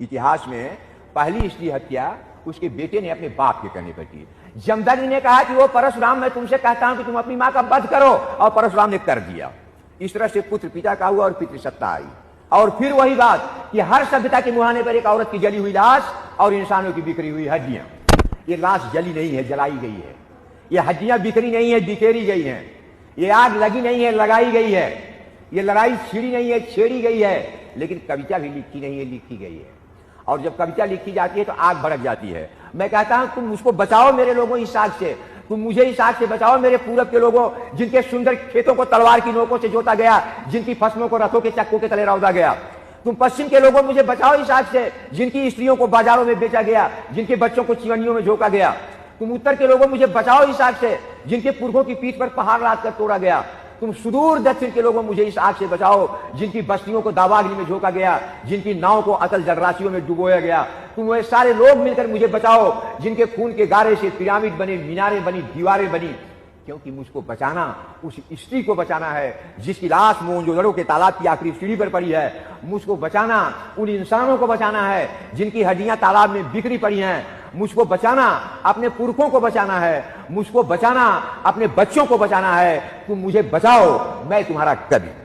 इतिहास में पहली स्त्री हत्या उसके बेटे ने अपने बाप के कहने पर की। जमदग्नि ने कहा कि वो परशुराम, मैं तुमसे कहता हूं कि तुम अपनी मां का वध करो, और परशुराम ने कर दिया। इस तरह से पुत्र पिता का हुआ और पितृसत्ता आई। और फिर वही बात कि हर सभ्यता के मुहाने पर एक औरत की जली हुई लाश और इंसानों की बिखरी हुई हड्डियां। ये लाश जली नहीं है, जलाई गई है। ये हड्डियां बिखरी नहीं है, बिखेरी गई हैं। ये आग लगी नहीं है, लगाई गई है। ये लड़ाई छिड़ी नहीं है, छेड़ी गई है। लेकिन कविता भी लिखी नहीं है, लिखी गई है। और जब कविता लिखी जाती है तो आग भड़क जाती है। मैं कहता हूं तुम उसको बचाओ मेरे लोगों इस आग से, तुम मुझे इस आग से बचाओ मेरे पूरब के लोगों, जिनके सुंदर खेतों को तलवार की नोकों से जोता गया, जिनकी फसलों को रथों के चक्कों के तले रौदा गया। तुम पश्चिम के लोगों मुझे बचाओ इस आग से, जिनकी स्त्रियों को बाजारों में बेचा गया, जिनके बच्चों को चिवनियों में झोंका गया। तुम उत्तर के लोगों मुझे बचाओ इस आग से, जिनके पुरखों की पीठ पर पहाड़ लाद कर तोड़ा गया। तुम सुदूर दक्षिण के लोगों मुझे इस आग से बचाओ, जिनकी बस्तियों को दावाग्नि में झोंका गया, जिनकी नाव को अतल जलराशियों में डुबोया गया। तुम वे सारे लोग मिलकर मुझे बचाओ, जिनके खून के गारे से पिरामिड बने, मीनारें बनी, दीवारें बनी। क्योंकि मुझको बचाना उस स्त्री को बचाना है जिसकी लाश मोहनजोदड़ो के तालाब की आखिरी सीढ़ी पर पड़ी है। मुझको बचाना उन इंसानों को बचाना है जिनकी हड्डियां तालाब में बिखरी पड़ी हैं। मुझको बचाना अपने पुरखों को बचाना है। मुझको बचाना अपने बच्चों को बचाना है। तुम मुझे बचाओ, मैं तुम्हारा कवि।